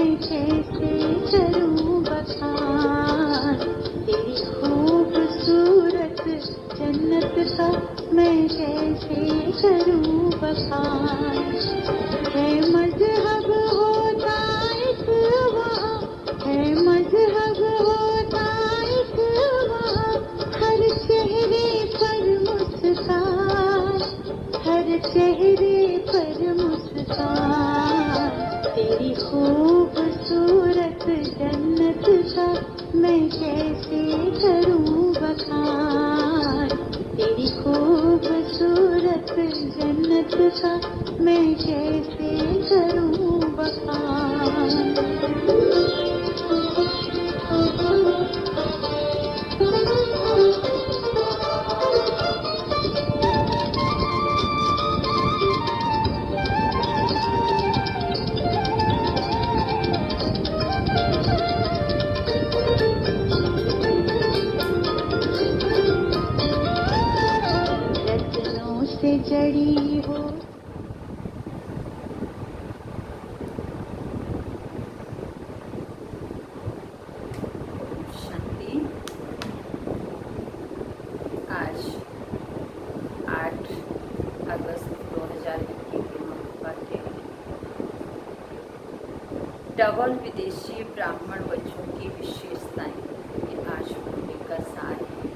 मैं कैसे करूं बखान, तेरी खूबसूरत जन्नत का मैं कैसे करूं बखान। है मजहब होता एक वहाँ, है मजहब होता एक वहाँ, हर चेहरे पर मुस्कान, हर चेहरे पर मुस्कान। तेरी खूबसूरत जन्नत का मैं कैसे करूं बखान, तेरी खूबसूरत जन्नत का मैं कैसे करूं बखान। रत्नों से जड़ी हो शांति। आज 8 अगस्त 2021 के मध्य डबल विदेशी ब्राह्मण बच्चों की विशेषताएं, ये आज पढ़ने का सार है।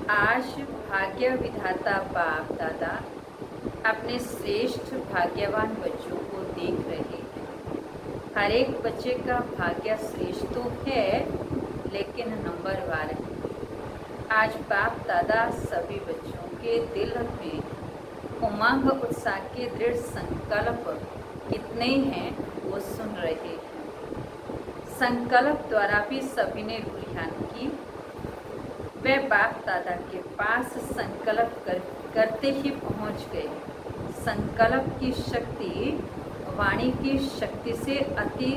आज भाग्य विधाता बाप दादा अपने श्रेष्ठ भाग्यवान बच्चों को देख रहे हैं। हर एक बच्चे का भाग्य श्रेष्ठ तो है, लेकिन नंबरवार है। आज बाप दादा सभी बच्चों के दिल में उमंग उत्साह के दृढ़ संकल्प कितने हैं वो सुन रहे हैं। संकल्प द्वारा भी सभी ने ध्यान की। वे बाप दादा के पास संकल्प करते ही पहुंच गए। संकल्प की शक्ति वाणी की शक्ति से अति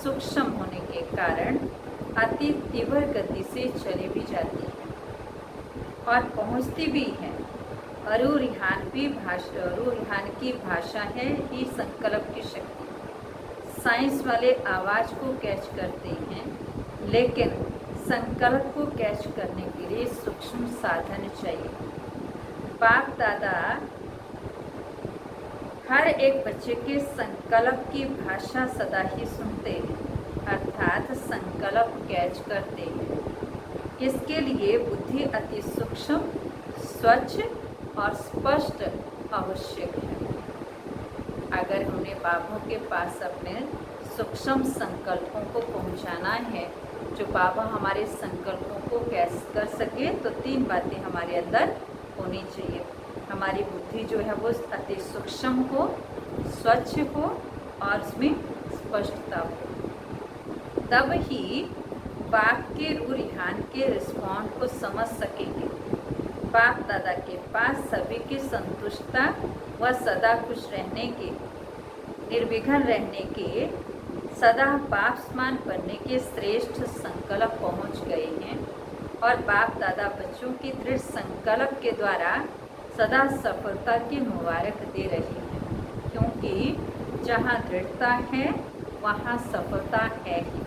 सूक्ष्म होने के कारण अति तीव्र गति से चली भी जाती है और पहुंचती भी है। अरू रिहान की भाषा है ही संकल्प की शक्ति। साइंस वाले आवाज को कैच करते हैं, लेकिन संकल्प को कैच करने के लिए सूक्ष्म साधन चाहिए। बाप दादा हर एक बच्चे के संकल्प की भाषा सदा ही सुनते हैं, अर्थात संकल्प कैच करते हैं। इसके लिए बुद्धि अति सूक्ष्म, स्वच्छ और स्पष्ट आवश्यक है। अगर हमें बाबा के पास अपने सूक्ष्म संकल्पों को पहुंचाना है, जो बाबा हमारे संकल्पों को कैच कर सके, तो 3 बातें हमारे अंदर होनी चाहिए। हमारी बुद्धि जो है वो अति सूक्ष्म हो, स्वच्छ हो और उसमें स्पष्टता हो। तब ही बाप के रूहान के रिस्पॉन्ड को समझ सकेंगे। बाप दादा के पास सभी की संतुष्टता व सदा खुश रहने के, निर्विघ्न रहने के, सदा बाप समान बनने के श्रेष्ठ संकल्प पहुंच गए हैं और बाप दादा बच्चों की दृढ़ संकल्प के द्वारा सदा सफलता की मुबारक दे रहे हैं, क्योंकि जहां दृढ़ता है वहां सफलता है ही।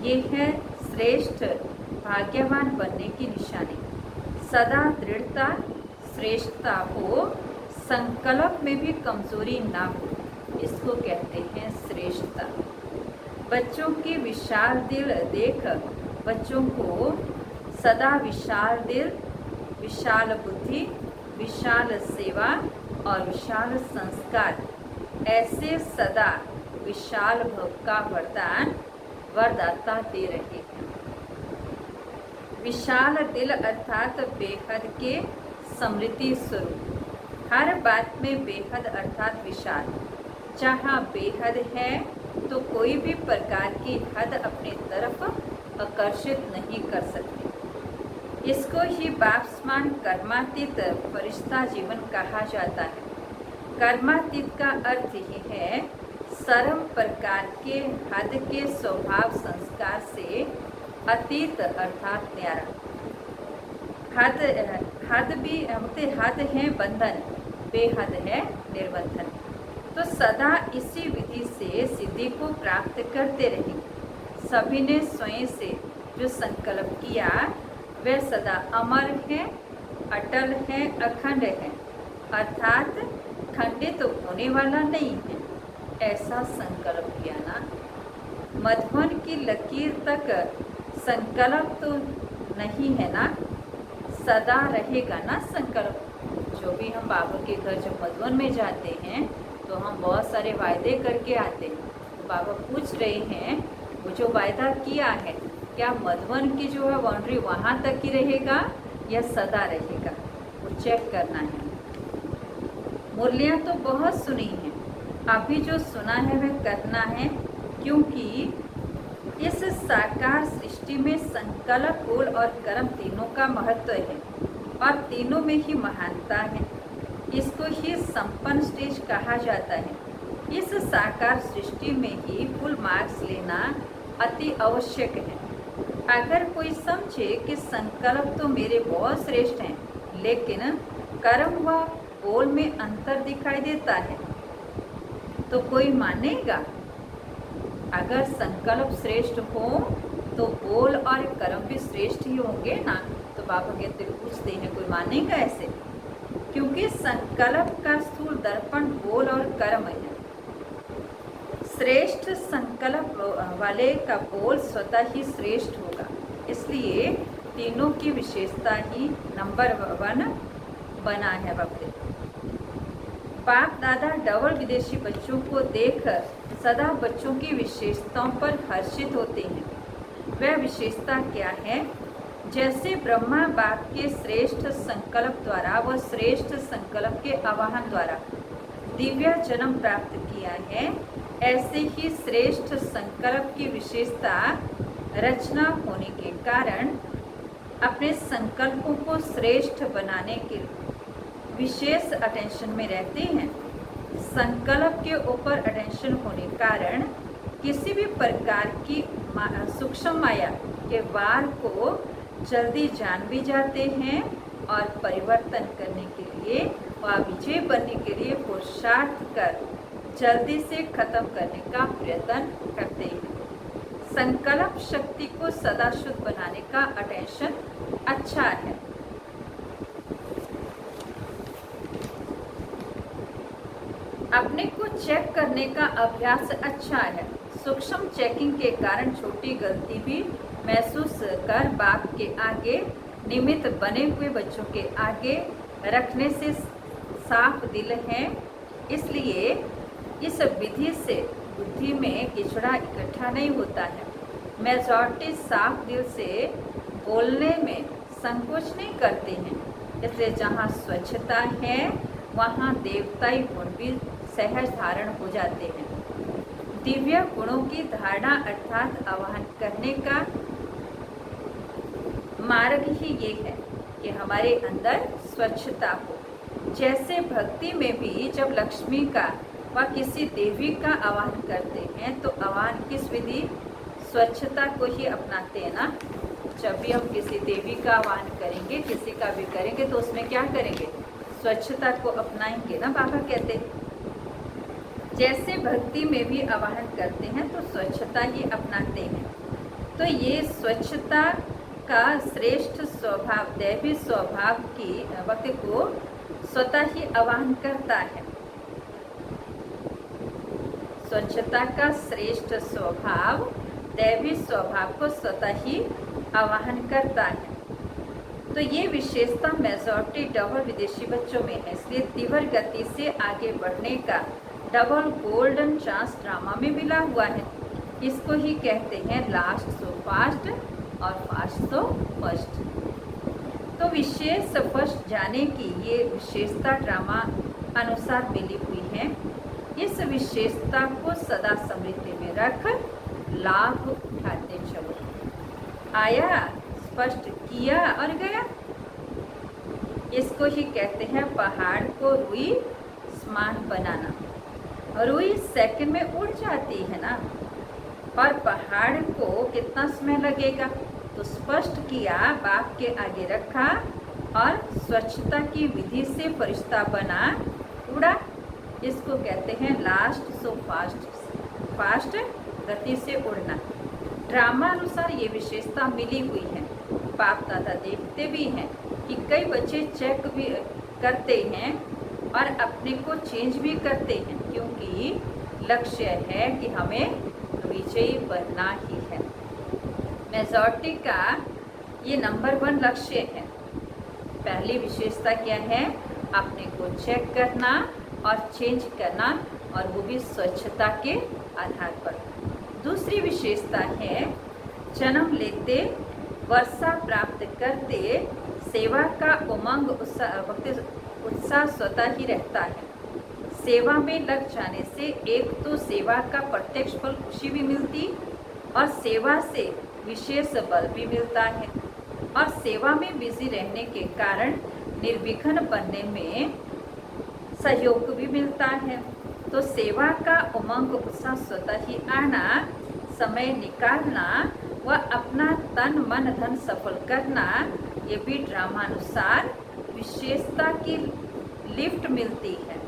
ये है श्रेष्ठ भाग्यवान बनने की निशानी। सदा दृढ़ता, श्रेष्ठता हो, संकल्प में भी कमजोरी ना हो, इसको कहते हैं श्रेष्ठता। बच्चों की विशाल दिल देख बच्चों को सदा विशाल दिल, विशाल बुद्धि, विशाल सेवा और विशाल संस्कार, ऐसे सदा विशाल भव का वरदान वरदाता दे रहे हैं। विशाल दिल अर्थात बेहद के समृद्धि स्वरूप। हर बात में बेहद अर्थात विशाल। जहाँ बेहद है तो कोई भी प्रकार की हद अपनी तरफ आकर्षित नहीं कर सकती। इसको ही बाप समान कर्मातीत फरिश्ता जीवन कहा जाता है। कर्मातीत का अर्थ ही है सर्व प्रकार के हद के स्वभाव संस्कार से अतीत अर्थात न्यारा। हद है बंधन, बेहद है निर्बंधन। तो सदा इसी विधि से सिद्धि को प्राप्त करते रहेंगे। सभी ने स्वयं से जो संकल्प किया वह सदा अमर है, अटल है, अखंड है, अर्थात खंडित तो होने वाला नहीं है। ऐसा संकल्प किया ना, मधुबन की लकीर तक संकल्प तो नहीं है ना, सदा रहेगा ना संकल्प। जो भी हम बाबा के घर जब मधुबन में जाते हैं तो हम बहुत सारे वायदे करके आते हैं। तो बाबा पूछ रहे हैं वो जो वायदा किया है क्या मधुबन की जो है बाउंड्री वहाँ तक ही रहेगा या सदा रहेगा, वो चेक करना है। मुरलियाँ तो बहुत सुनी हैं, अभी जो सुना है वह करना है, क्योंकि इस साकार सृष्टि में संकल्प, बोल और कर्म तीनों का महत्व है और तीनों में ही महानता है। इसको ही संपन्न स्टेज कहा जाता है। इस साकार सृष्टि में ही फुल मार्क्स लेना अति आवश्यक है। अगर कोई समझे कि संकल्प तो मेरे बहुत श्रेष्ठ हैं, लेकिन कर्म व बोल में अंतर दिखाई देता है, तो कोई मानेगा? अगर संकल्प श्रेष्ठ हो तो बोल और कर्म भी श्रेष्ठ ही होंगे ना। तो बाबा कहते पूछते हैं कोई मानेगा ऐसे? क्योंकि संकल्प का स्थूल दर्पण बोल और कर्म है। श्रेष्ठ संकल्प वाले का बोल स्वतः ही श्रेष्ठ होगा। इसलिए तीनों की विशेषता ही नंबर 1 बना है वक्त। बाप दादा डबल विदेशी बच्चों को देखकर सदा बच्चों की विशेषताओं पर हर्षित होते हैं। वह विशेषता क्या है? जैसे ब्रह्मा बाप के श्रेष्ठ संकल्प द्वारा व श्रेष्ठ संकल्प के आवाहन द्वारा दिव्य जन्म प्राप्त किया है, ऐसे ही श्रेष्ठ संकल्प की विशेषता रचना होने के कारण अपने संकल्पों को श्रेष्ठ बनाने के विशेष अटेंशन में रहते हैं। संकल्प के ऊपर अटेंशन होने कारण किसी भी प्रकार की सूक्ष्म माया के वार को जल्दी जान भी जाते हैं और परिवर्तन करने के लिए व विजय बनने के लिए पुरुषार्थ कर जल्दी से खत्म करने का प्रयत्न करते हैं। संकल्प शक्ति को सदा शुद्ध बनाने का अटेंशन अच्छा है। अपने को चेक करने का अभ्यास अच्छा है। सूक्ष्म चेकिंग के कारण छोटी गलती भी महसूस कर बाप के आगे निमित्त बने हुए बच्चों के आगे रखने से साफ दिल है। इसलिए इस विधि से बुद्धि में किचड़ा इकट्ठा नहीं होता है। मेजॉरिटी साफ दिल से बोलने में संकोच नहीं करते हैं। इसलिए जहाँ स्वच्छता है वहाँ देवताई गुण भी सहज धारण हो जाते हैं। दिव्य गुणों की धारणा अर्थात आवाहन करने का मार्ग ही ये है कि हमारे अंदर स्वच्छता हो। जैसे भक्ति में भी जब लक्ष्मी का व किसी देवी का आवाहन करते हैं तो आवाहन किस विधि? स्वच्छता को ही अपनाते हैं ना। जब भी हम किसी देवी का आवाहन करेंगे, किसी का भी करेंगे, तो उसमें क्या करेंगे? स्वच्छता को अपनाएंगे ना। बाबा कहते हैं जैसे भक्ति में भी आवाहन करते हैं तो स्वच्छता ही अपनाते हैं। तो ये स्वच्छता का श्रेष्ठ स्वभाव दैवी स्वभाव की वक्त को स्वतः ही आवाहन करता है। स्वच्छता का श्रेष्ठ स्वभाव दैवी स्वभाव को स्वतः ही आवाहन करता है। तो ये विशेषता मेजॉरिटी डबल विदेशी बच्चों में है। इसलिए तीव्र गति से आगे बढ़ने का डबल गोल्डन चांस ड्रामा में मिला हुआ है। इसको ही कहते हैं लास्ट सो फास्ट और फास्ट सो फर्स्ट। तो विशेष फर्स्ट जाने की ये विशेषता ड्रामा अनुसार मिली हुई है। इस विशेषता को सदा स्मृति में रख लाभ उठाते चलो। आया, स्पष्ट किया और गया। इसको ही कहते हैं पहाड़ को रुई समान बनाना। रुई सेकंड में उड़ जाती है ना, पर पहाड़ को कितना समय लगेगा? तो स्पष्ट किया, बाप के आगे रखा और स्वच्छता की विधि से फरिश्ता बना, उड़ा। इसको कहते हैं लास्ट सो फास्ट, फास्ट गति से उड़ना। ड्रामा अनुसार ये विशेषता मिली हुई है। बाप दादा देखते भी हैं कि कई बच्चे चेक भी करते हैं और अपने को चेंज भी करते हैं, क्योंकि लक्ष्य है कि हमें विजयी बनना ही है। मेजॉरिटी का ये नंबर 1 लक्ष्य है। पहली विशेषता क्या है? अपने को चेक करना और चेंज करना, और वो भी स्वच्छता के आधार पर। दूसरी विशेषता है जन्म लेते, वर्षा प्राप्त करते सेवा का उमंग उत्साह स्वतः ही रहता है। सेवा में लग जाने से एक तो सेवा का प्रत्यक्ष फल खुशी भी मिलती और सेवा से विशेष बल भी मिलता है, और सेवा में बिजी रहने के कारण निर्विघ्न बनने में सहयोग भी मिलता है। तो सेवा का उमंग उत्साह स्वतः ही आना, समय निकालना व अपना तन मन धन सफल करना, ये भी ड्रामानुसार विशेषता की लिफ्ट मिलती है।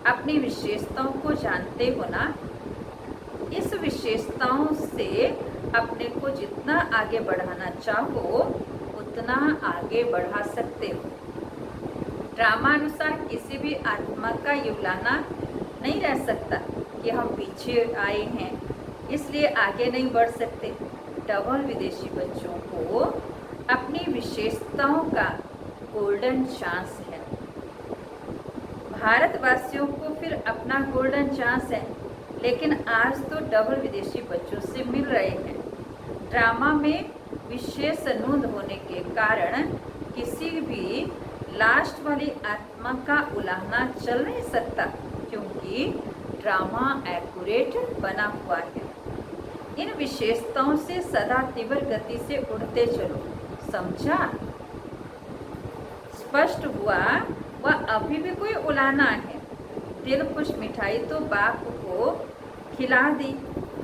अपनी विशेषताओं को जानते हो ना, इस विशेषताओं से अपने को जितना आगे बढ़ाना चाहो उतना आगे बढ़ा सकते हो। ड्रामानुसार किसी भी आत्मा का युलाना नहीं रह सकता कि हम पीछे आए हैं इसलिए आगे नहीं बढ़ सकते। डबल विदेशी बच्चों को अपनी विशेषताओं का गोल्डन चांस है। भारतवासियों को फिर अपना गोल्डन चांस है, लेकिन आज तो डबल विदेशी बच्चों से मिल रहे हैं। ड्रामा में विशेष नोंद होने के कारण किसी भी लास्ट वाली आत्मा का उलाहना चल नहीं सकता, क्योंकि ड्रामा एक्यूरेट बना हुआ है। इन विशेषताओं से सदा तीव्र गति से उड़ते चलो, समझा? स्पष्ट हुआ? वह अभी भी कोई उलाहना है। दिल खुश मिठाई तो बाप को खिला दी,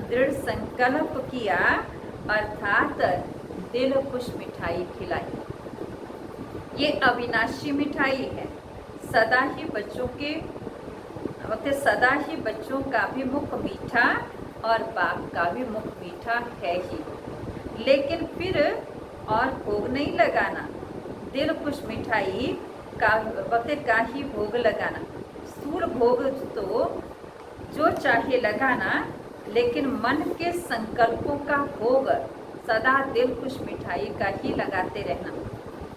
दृढ़ संकल्प किया अर्थात दिल खुश मिठाई खिलाई। ये अविनाशी मिठाई है। सदा ही बच्चों का भी मुख मीठा और बाप का भी मुख मीठा है ही, लेकिन फिर और भोग नहीं लगाना। दिल खुश मिठाई का ही भोग लगाना। स्थूल भोग तो जो चाहे लगाना, लेकिन मन के संकल्पों का भोग सदा दिल खुश मिठाई का ही लगाते रहना।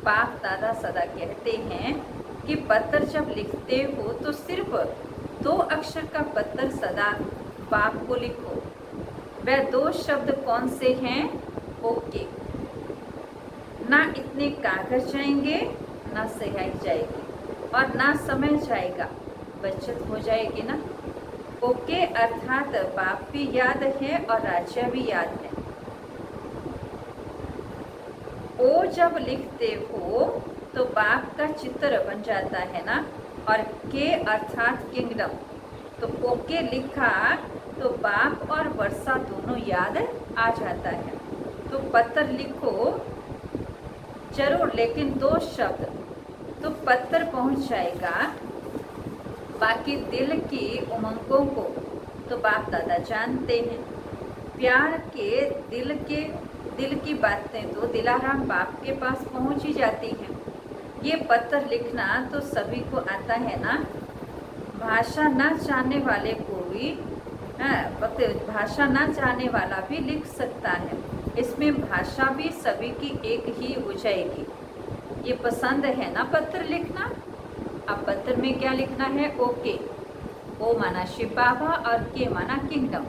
बाप दादा सदा कहते हैं कि पत्र जब लिखते हो तो सिर्फ 2 अक्षर का पत्र सदा बाप को लिखो। वह 2 शब्द कौन से हैं? ओके। ना इतने कागज जाएंगे, ना स्याही जाएगी और ना समय जाएगा, बचत हो जाएगी ना। ओके अर्थात बाप भी याद है और राज्य भी याद है। ओ जब लिखते हो तो बाप का चित्र बन जाता है ना, और के अर्थात किंगडम। तो ओके लिखा तो बाप और वर्षा दोनों याद आ जाता है। तो पत्र लिखो जरूर, लेकिन 2 शब्द तो पत्र पहुंच जाएगा। बाकी दिल की उमंगों को तो बाप दादा जानते हैं। प्यार के दिल की बातें तो दिलाराम बाप के पास पहुंच ही जाती हैं। ये पत्र लिखना तो सभी को आता है ना। भाषा ना जानने वाले को भी भाषा ना जानने वाला भी लिख सकता है। इसमें भाषा भी सभी की एक ही हो जाएगी। ये पसंद है ना पत्र लिखना। अब पत्र में क्या लिखना है? ओके। ओ माना शिव बाबा और के माना किंगडम।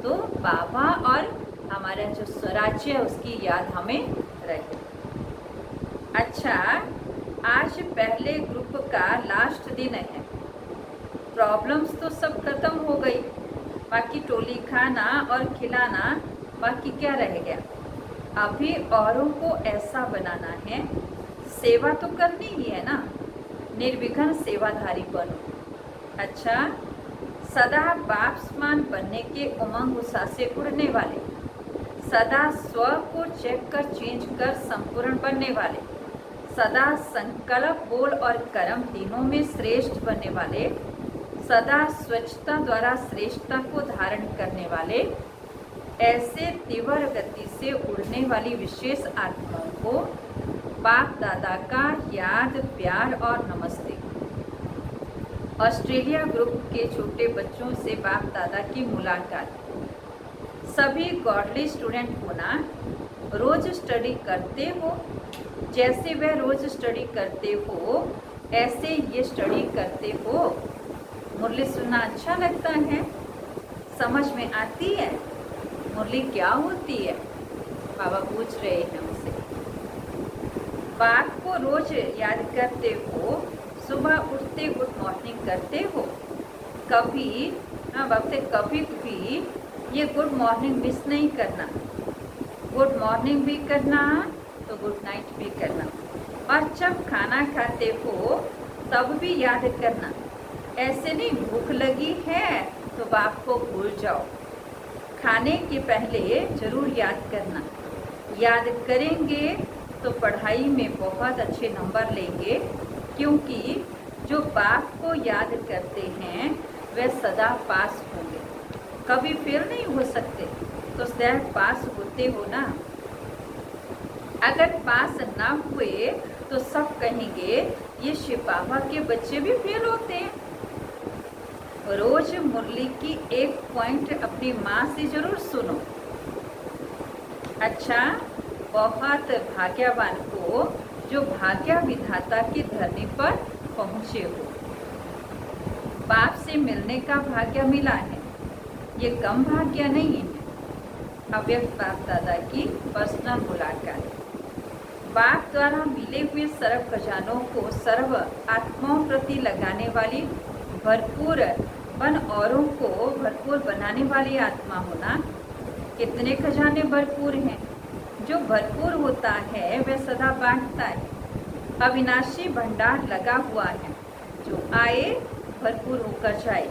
तो बाबा और हमारा जो स्वराज्य है उसकी याद हमें रहे। अच्छा, आज पहले ग्रुप का लास्ट दिन है। प्रॉब्लम्स तो सब खत्म हो गई, बाकी टोली खाना और खिलाना बाकी क्या रह गया? अभी औरों को ऐसा बनाना है। सेवा तो करनी ही है ना। निर्विघ्न सेवाधारी बनो। अच्छा, सदा बाप समान बनने के उमंग उत्साह से उड़ने वाले, सदा स्व को चेक कर चेंज कर संपूर्ण बनने वाले, सदा संकल्प बोल और कर्म तीनों में श्रेष्ठ बनने वाले, सदा स्वच्छता द्वारा श्रेष्ठता को धारण करने वाले ऐसे तीव्र गति से उड़ने वाली विशेष आत्माओं को बाप दादा का याद, प्यार और नमस्ते। ऑस्ट्रेलिया ग्रुप के छोटे बच्चों से बाप दादा की मुलाकात। सभी गॉडली स्टूडेंट को ना रोज स्टडी करते हो, जैसे वह रोज स्टडी करते हो ऐसे ये स्टडी करते हो। मुरली सुनना अच्छा लगता है, समझ में आती है मुरली क्या होती है? बाबा पूछ रहे हैं हमसे। बाप को रोज याद करते हो, सुबह उठते गुड मॉर्निंग करते हो। कभी कभी भी ये गुड मॉर्निंग मिस नहीं करना, गुड मॉर्निंग भी करना तो गुड नाइट भी करना। और जब खाना खाते हो तब भी याद करना, ऐसे नहीं भूख लगी है तो बाप को भूल जाओ। खाने के पहले जरूर याद करना, याद करेंगे तो पढ़ाई में बहुत अच्छे नंबर लेंगे, क्योंकि जो बाप को याद करते हैं वे सदा पास होंगे, कभी फेल नहीं हो सकते, तो शायद पास होते हो ना। अगर पास ना हुए तो सब कहेंगे ये शिव बाबा के बच्चे भी फेल होते हैं। रोज मुरली की एक पॉइंट अपनी माँ से जरूर सुनो। अच्छा, बहुत भाग्यवान हो जो भाग्य विधाता की धरनी पर पहुँचे हो। बाप से मिलने का भाग्य मिला है, ये कम भाग्य नहीं है। अव्यक्त बाप दादा की पर्सनल मुलाकात। बाप द्वारा मिले हुए सर्व खजानों को सर्व आत्माओं प्रति लगाने वाली भरपूर बन औरों को भरपूर बनाने वाली आत्मा होना। कितने खजाने भरपूर हैं? जो भरपूर होता है वह सदा बांटता है। अविनाशी भंडार लगा हुआ है, जो आए भरपूर होकर जाए,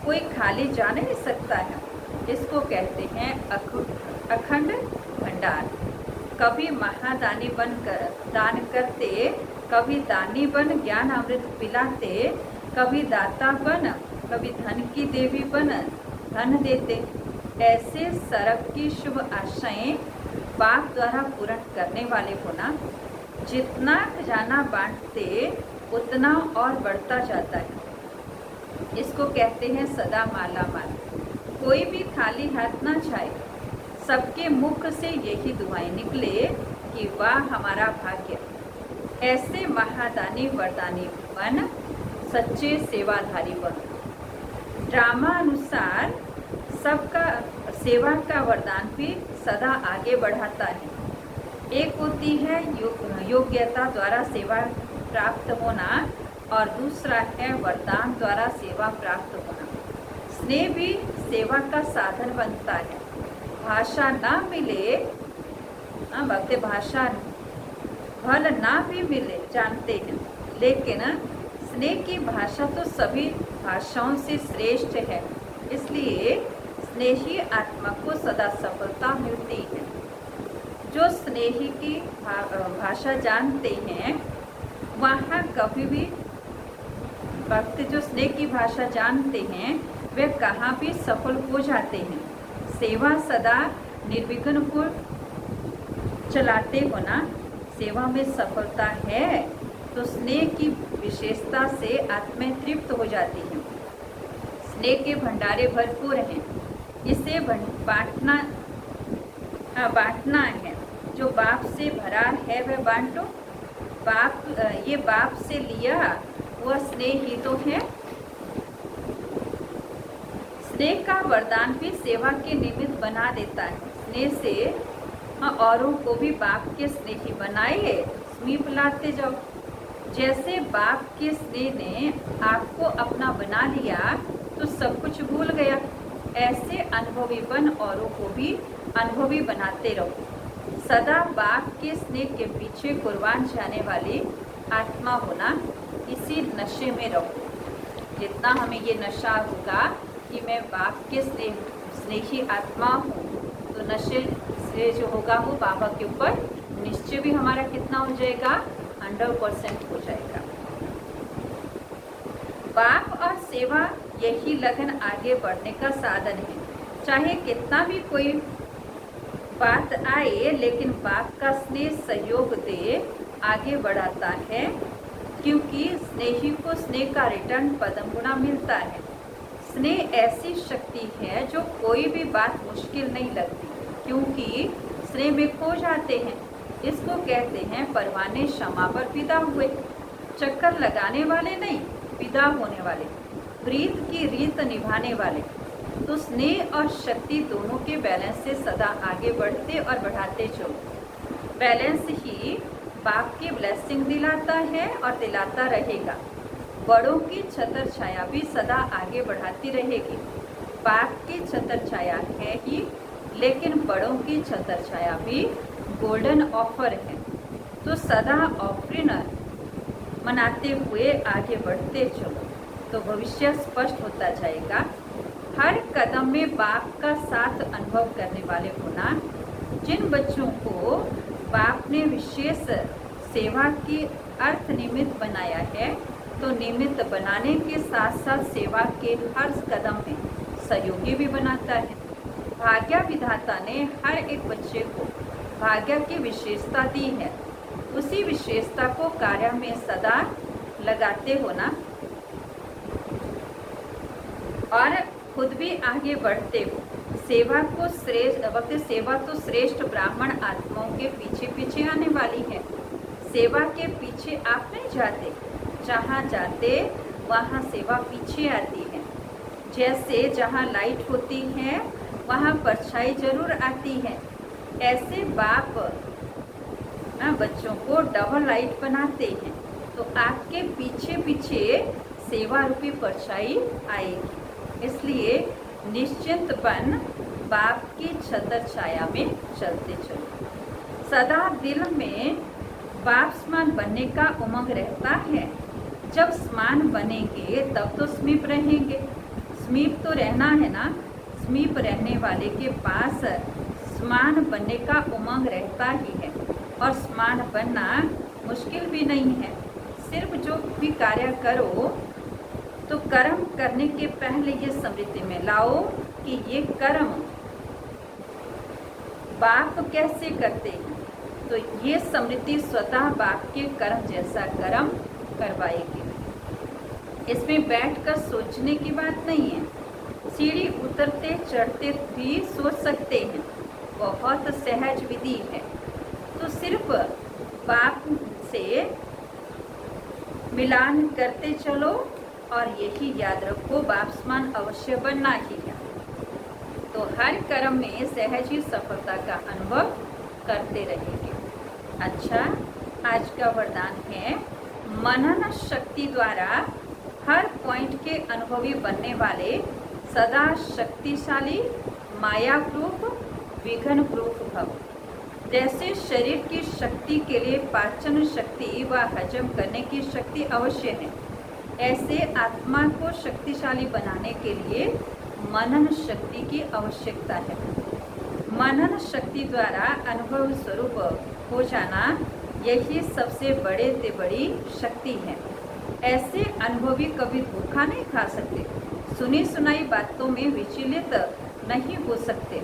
कोई खाली जा नहीं सकता है। इसको कहते हैं अखंड भंडार। कभी महादानी बन कर दान करते, कभी दानी बन ज्ञान अमृत पिलाते, कभी दाता बन, कभी धन की देवी बन धन देते। ऐसे सर्व की शुभ आशाएं बाप द्वारा पूर्ण करने वाले होना। जितना खजाना बांटते उतना और बढ़ता जाता है। इसको कहते हैं सदा माला माल। कोई भी खाली हाथ ना जाए। सबके मुख से यही दुआएं निकले कि वाह हमारा भाग्य। ऐसे महादानी वरदानी बन, सच्चे सेवाधारी बन। ड्रामा अनुसार सबका सेवा का वरदान भी सदा आगे बढ़ाता है। एक होती है योग्यता द्वारा सेवा प्राप्त होना और दूसरा है वरदान द्वारा सेवा प्राप्त होना। स्नेह भी सेवा का साधन बनता है। भाषा ना मिले, भक्त भाषा फल ना भी मिले जानते हैं, लेकिन स्नेह की भाषा तो सभी भाषाओं से श्रेष्ठ है। इसलिए स्नेही आत्मा को सदा सफलता मिलती है। जो स्नेही की भाषा जानते हैं वहाँ कभी भी भक्त जो स्नेह की भाषा जानते हैं वे कहाँ भी सफल हो जाते हैं। सेवा सदा निर्विघ्न को चलाते हो ना। सेवा में सफलता है तो स्नेह की विशेषता से आत्माएं तृप्त हो जाती हैं। स्नेह के भंडारे भरपूर हैं, इसे बांटना है। जो बाप से भरा है वह बांटो। ये बाप से लिया वह स्नेह ही तो है। स्नेह का वरदान भी सेवा के निमित्त बना देता है। स्नेह से औरों को भी बाप के स्नेही बनाए, समीप लाते जाओ। जैसे बाप के स्नेह ने आपको अपना बना लिया तो सब कुछ भूल गया। ऐसे अनुभवी बन औरों को भी अनुभवी बनाते रहो। सदा बाप के स्नेह के पीछे कुर्बान जाने वाली आत्मा होना। इसी नशे में रहो। जितना हमें ये नशा होगा कि मैं बाप के स्नेही आत्मा हूँ, तो नशे से जो होगा वो बाबा के ऊपर निश्चय भी हमारा कितना हो जाएगा, 100% हो जाएगा। बाप और सेवा यही लगन आगे बढ़ने का साधन है। चाहे कितना भी कोई बात आए, लेकिन बाप का स्नेह सहयोग दे आगे बढ़ाता है, क्योंकि स्नेही को स्नेह का रिटर्न पदम गुना मिलता है। स्नेह ऐसी शक्ति है जो कोई भी बात मुश्किल नहीं लगती, क्योंकि स्नेह में खो जाते हैं। इसको कहते हैं परवाने क्षमा पर फिदा हुए, चक्कर लगाने वाले नहीं, फिदा होने वाले, प्रीत की रीत निभाने वाले। तो स्नेह और शक्ति दोनों के बैलेंस से सदा आगे बढ़ते और बढ़ाते चलो। बैलेंस ही बाप की ब्लेसिंग दिलाता है और दिलाता रहेगा। बड़ों की छतर छाया भी सदा आगे बढ़ाती रहेगी। बाप की छतर छाया है ही, लेकिन बड़ों की छतर छाया भी गोल्डन ऑफर है। तो सदा ऑफरिंग मनाते हुए आगे बढ़ते चलो, तो भविष्य स्पष्ट होता जाएगा। हर कदम में बाप का साथ अनुभव करने वाले होना। जिन बच्चों को बाप ने विशेष सेवा की अर्थ निमित्त बनाया है, तो निमित्त बनाने के साथ साथ सेवा के हर कदम में सहयोगी भी बनाता है। भाग्य विधाता ने हर एक बच्चे को भाग्य की विशेषता दी है, उसी विशेषता को कार्य में सदा लगाते हो ना, और खुद भी आगे बढ़ते हो। सेवा को श्रेष्ठ वक्त सेवा तो श्रेष्ठ ब्राह्मण आत्माओं के पीछे पीछे आने वाली है। सेवा के पीछे आप नहीं जाते, जहाँ जाते वहाँ सेवा पीछे आती है। जैसे जहाँ लाइट होती है वहाँ परछाई जरूर आती है, ऐसे बाप बच्चों को डबल लाइट बनाते हैं, तो आपके पीछे पीछे सेवा रूपी परछाई आएगी। इसलिए निश्चिंत बन बाप की छतर छाया में चलते चलो। सदा दिल में बाप समान बनने का उमंग रहता है। जब समान बनेंगे तब तो समीप रहेंगे। समीप तो रहना है ना, समीप रहने वाले के पास समान बनने का उमंग रहता ही है, और समान बनना मुश्किल भी नहीं है। सिर्फ जो भी कार्य करो तो कर्म करने के पहले ये स्मृति में लाओ कि ये कर्म बाप कैसे करते हैं, तो ये स्मृति स्वतः बाप के कर्म जैसा कर्म करवाएगी। इसमें बैठकर सोचने की बात नहीं है। सीढ़ी उतरते चढ़ते भी सोच सकते हैं, बहुत सहज विधि है। तो सिर्फ बाप से मिलान करते चलो, और यही याद रखो बाप समान अवश्य बनना ही है। तो हर कर्म में सहज ही सफलता का अनुभव करते रहेंगे। अच्छा, आज का वरदान है मनन शक्ति द्वारा हर पॉइंट के अनुभवी बनने वाले सदा शक्तिशाली माया प्रूफ विघ्न प्रूफ भव। जैसे शरीर की शक्ति के लिए पाचन शक्ति व हजम करने की शक्ति अवश्य है, ऐसे आत्मा को शक्तिशाली बनाने के लिए मनन शक्ति की आवश्यकता है। मनन शक्ति द्वारा अनुभव स्वरूप हो जाना, यही सबसे बड़े से बड़ी शक्ति है। ऐसे अनुभवी कभी धोखा नहीं खा सकते, सुनी सुनाई बातों में विचलित नहीं हो सकते।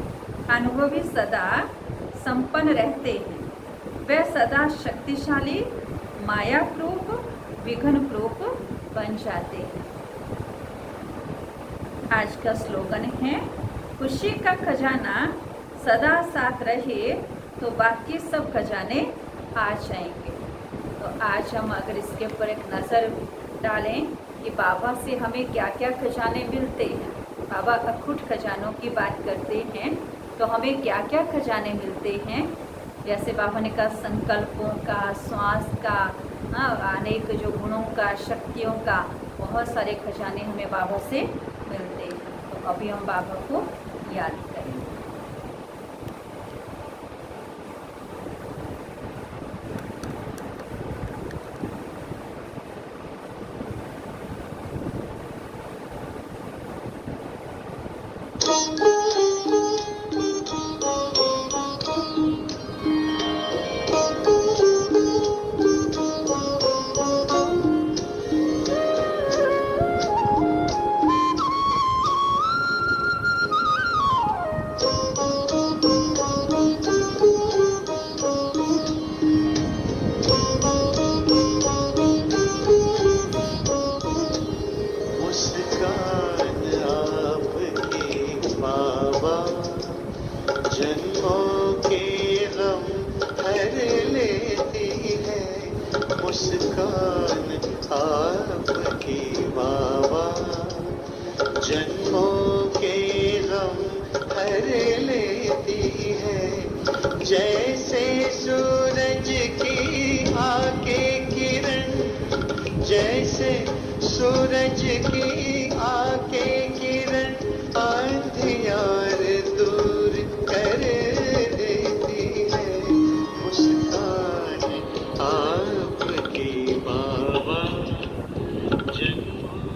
अनुभवी सदा संपन्न रहते हैं, वे सदा शक्तिशाली माया प्रूफ विघ्न प्रूफ बन जाते हैं। आज का स्लोगन है, खुशी का खजाना सदा साथ रहे तो बाकी सब खजाने आ जाएंगे। तो आज हम अगर इसके ऊपर एक नज़र डालें कि बाबा से हमें क्या क्या खजाने मिलते हैं। बाबा अखुट खजानों की बात करते हैं, तो हमें क्या क्या खजाने मिलते हैं। जैसे बाबा ने कहा संकल्पों का, श्वास का, अनेक जो गुणों का, शक्तियों का, बहुत सारे खजाने हमें बाबा से मिलते हैं। तो अभी हम बाबा को याद करें। भर लेती है। जैसे सूरज की आके किरण, जैसे सूरज की